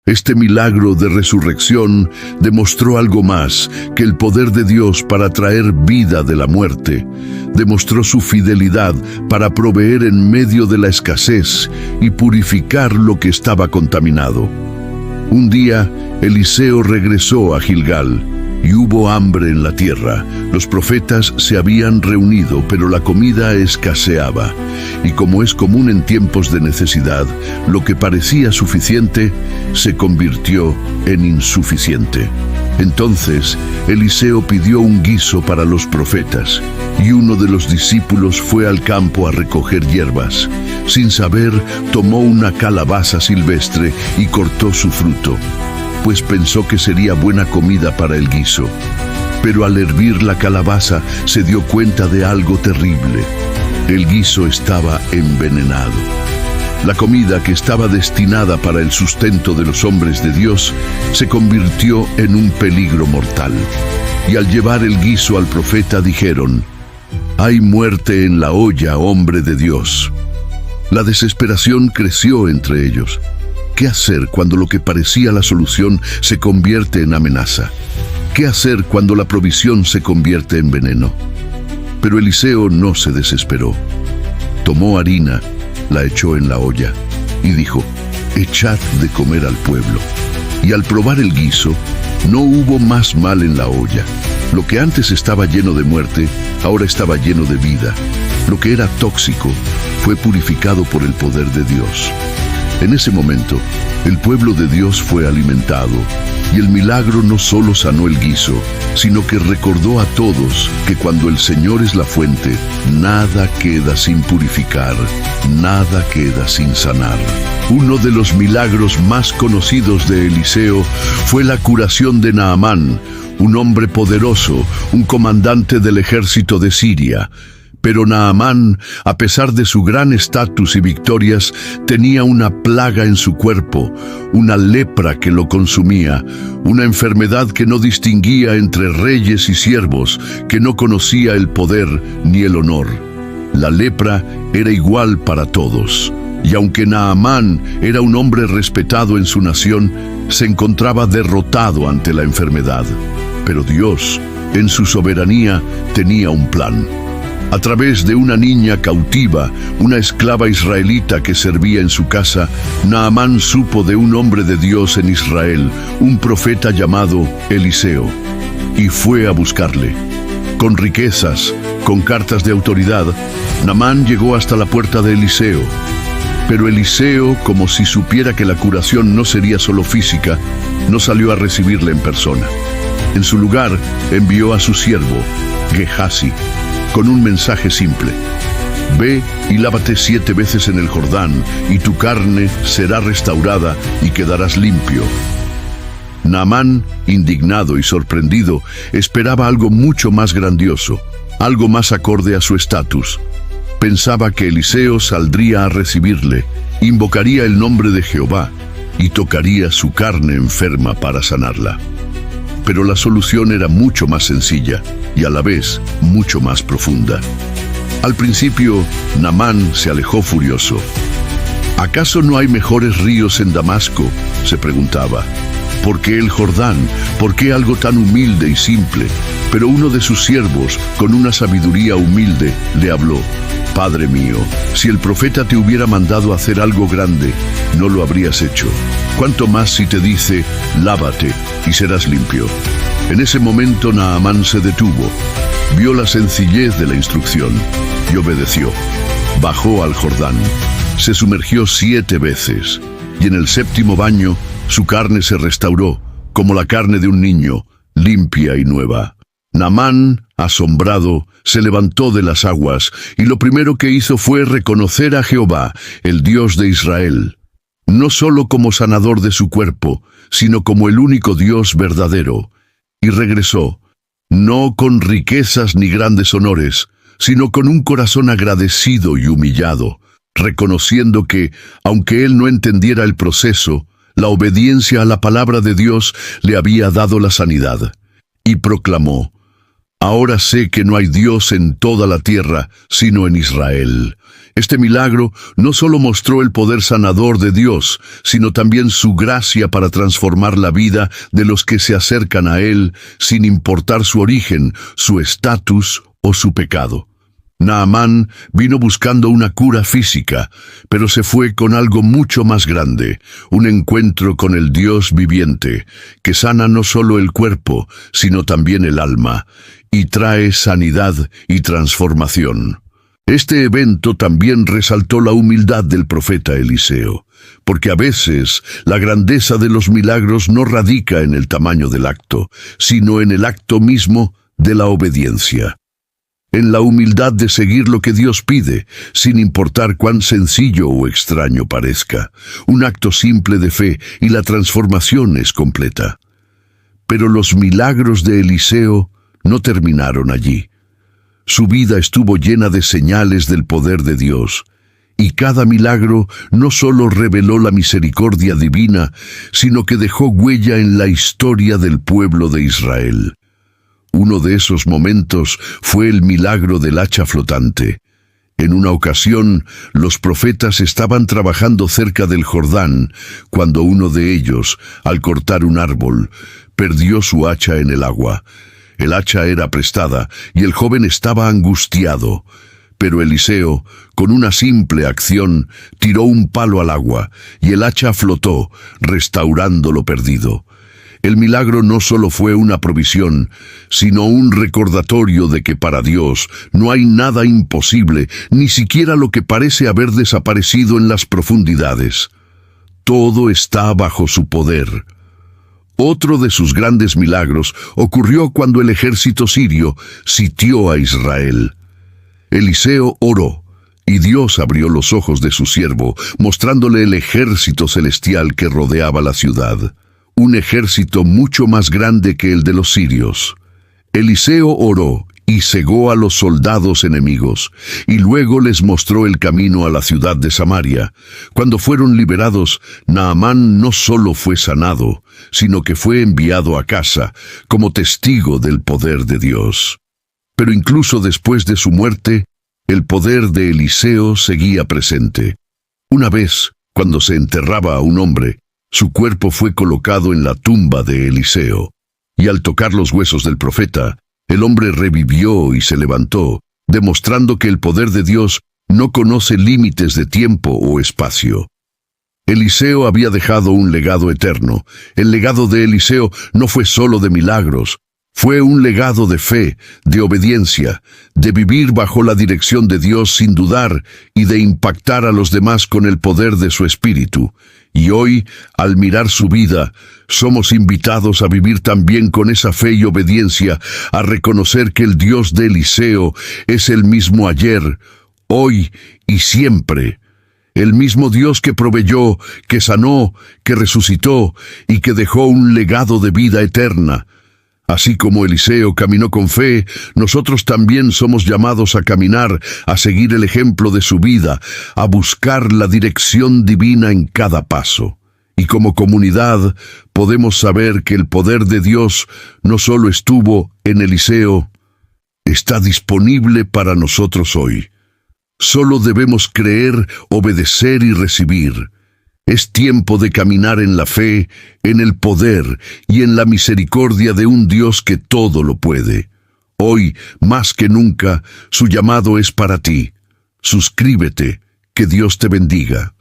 Este milagro de resurrección demostró algo más que el poder de Dios para traer vida de la muerte. Demostró su fidelidad para proveer en medio de la escasez y purificar lo que estaba contaminado. Un día, Eliseo regresó a Gilgal y hubo hambre en la tierra. Los profetas se habían reunido, pero la comida escaseaba. Y como es común en tiempos de necesidad, lo que parecía suficiente se convirtió en insuficiente. Entonces, Eliseo pidió un guiso para los profetas, y uno de los discípulos fue al campo a recoger hierbas. Sin saber, tomó una calabaza silvestre y cortó su fruto, pues pensó que sería buena comida para el guiso. Pero al hervir la calabaza se dio cuenta de algo terrible. El guiso estaba envenenado. La comida que estaba destinada para el sustento de los hombres de Dios se convirtió en un peligro mortal. Y al llevar el guiso al profeta dijeron: «Hay muerte en la olla, hombre de Dios». La desesperación creció entre ellos. ¿Qué hacer cuando lo que parecía la solución se convierte en amenaza? ¿Qué hacer cuando la provisión se convierte en veneno? Pero Eliseo no se desesperó. Tomó harina, la echó en la olla y dijo: «Echad de comer al pueblo». Y al probar el guiso, no hubo más mal en la olla. Lo que antes estaba lleno de muerte, ahora estaba lleno de vida. Lo que era tóxico fue purificado por el poder de Dios. En ese momento, el pueblo de Dios fue alimentado, y el milagro no solo sanó el guiso, sino que recordó a todos que cuando el Señor es la fuente, nada queda sin purificar, nada queda sin sanar. Uno de los milagros más conocidos de Eliseo fue la curación de Naamán, un hombre poderoso, un comandante del ejército de Siria. Pero Naamán, a pesar de su gran estatus y victorias, tenía una plaga en su cuerpo, una lepra que lo consumía, una enfermedad que no distinguía entre reyes y siervos, que no conocía el poder ni el honor. La lepra era igual para todos. Y aunque Naamán era un hombre respetado en su nación, se encontraba derrotado ante la enfermedad. Pero Dios, en su soberanía, tenía un plan. A través de una niña cautiva, una esclava israelita que servía en su casa, Naamán supo de un hombre de Dios en Israel, un profeta llamado Eliseo, y fue a buscarle. Con riquezas, con cartas de autoridad, Naamán llegó hasta la puerta de Eliseo. Pero Eliseo, como si supiera que la curación no sería solo física, no salió a recibirle en persona. En su lugar, envió a su siervo, Gehazi, con un mensaje simple: «Ve y lávate 7 veces en el Jordán, y tu carne será restaurada y quedarás limpio». Naamán, indignado y sorprendido, esperaba algo mucho más grandioso, algo más acorde a su estatus. Pensaba que Eliseo saldría a recibirle, invocaría el nombre de Jehová y tocaría su carne enferma para sanarla. Pero la solución era mucho más sencilla y a la vez mucho más profunda. Al principio, Naamán se alejó furioso. ¿Acaso no hay mejores ríos en Damasco?, se preguntaba. ¿Por qué el Jordán? ¿Por qué algo tan humilde y simple? Pero uno de sus siervos, con una sabiduría humilde, le habló: «Padre mío, si el profeta te hubiera mandado hacer algo grande, no lo habrías hecho. ¿Cuánto más si te dice: lávate y serás limpio?». En ese momento Naamán se detuvo, vio la sencillez de la instrucción y obedeció. Bajó al Jordán, se sumergió 7 veces, y en el 7º baño su carne se restauró, como la carne de un niño, limpia y nueva. Naamán, asombrado, se levantó de las aguas, y lo primero que hizo fue reconocer a Jehová, el Dios de Israel, no solo como sanador de su cuerpo, sino como el único Dios verdadero. Y regresó, no con riquezas ni grandes honores, sino con un corazón agradecido y humillado, reconociendo que, aunque él no entendiera el proceso, la obediencia a la palabra de Dios le había dado la sanidad. Y proclamó: «Ahora sé que no hay Dios en toda la tierra, sino en Israel». Este milagro no solo mostró el poder sanador de Dios, sino también su gracia para transformar la vida de los que se acercan a Él, sin importar su origen, su estatus o su pecado. Naamán vino buscando una cura física, pero se fue con algo mucho más grande, un encuentro con el Dios viviente, que sana no solo el cuerpo, sino también el alma, y trae sanidad y transformación. Este evento también resaltó la humildad del profeta Eliseo, porque a veces la grandeza de los milagros no radica en el tamaño del acto, sino en el acto mismo de la obediencia. En la humildad de seguir lo que Dios pide, sin importar cuán sencillo o extraño parezca. Un acto simple de fe y la transformación es completa. Pero los milagros de Eliseo no terminaron allí. Su vida estuvo llena de señales del poder de Dios, y cada milagro no solo reveló la misericordia divina, sino que dejó huella en la historia del pueblo de Israel. Uno de esos momentos fue el milagro del hacha flotante. En una ocasión, los profetas estaban trabajando cerca del Jordán, cuando uno de ellos, al cortar un árbol, perdió su hacha en el agua. El hacha era prestada y el joven estaba angustiado. Pero Eliseo, con una simple acción, tiró un palo al agua y el hacha flotó, restaurando lo perdido. El milagro no solo fue una provisión, sino un recordatorio de que para Dios no hay nada imposible, ni siquiera lo que parece haber desaparecido en las profundidades. Todo está bajo su poder. Otro de sus grandes milagros ocurrió cuando el ejército sirio sitió a Israel. Eliseo oró, y Dios abrió los ojos de su siervo, mostrándole el ejército celestial que rodeaba la ciudad. Un ejército mucho más grande que el de los sirios. Eliseo oró y cegó a los soldados enemigos, y luego les mostró el camino a la ciudad de Samaria. Cuando fueron liberados, Naamán no solo fue sanado, sino que fue enviado a casa como testigo del poder de Dios. Pero incluso después de su muerte, el poder de Eliseo seguía presente. Una vez, cuando se enterraba a un hombre, su cuerpo fue colocado en la tumba de Eliseo, y al tocar los huesos del profeta, el hombre revivió y se levantó, demostrando que el poder de Dios no conoce límites de tiempo o espacio. Eliseo había dejado un legado eterno. El legado de Eliseo no fue solo de milagros, fue un legado de fe, de obediencia, de vivir bajo la dirección de Dios sin dudar y de impactar a los demás con el poder de su espíritu. Y hoy, al mirar su vida, somos invitados a vivir también con esa fe y obediencia, a reconocer que el Dios de Eliseo es el mismo ayer, hoy y siempre. El mismo Dios que proveyó, que sanó, que resucitó y que dejó un legado de vida eterna. Así como Eliseo caminó con fe, nosotros también somos llamados a caminar, a seguir el ejemplo de su vida, a buscar la dirección divina en cada paso. Y como comunidad podemos saber que el poder de Dios no solo estuvo en Eliseo, está disponible para nosotros hoy. Solo debemos creer, obedecer y recibir. Es tiempo de caminar en la fe, en el poder y en la misericordia de un Dios que todo lo puede. Hoy, más que nunca, su llamado es para ti. Suscríbete, que Dios te bendiga.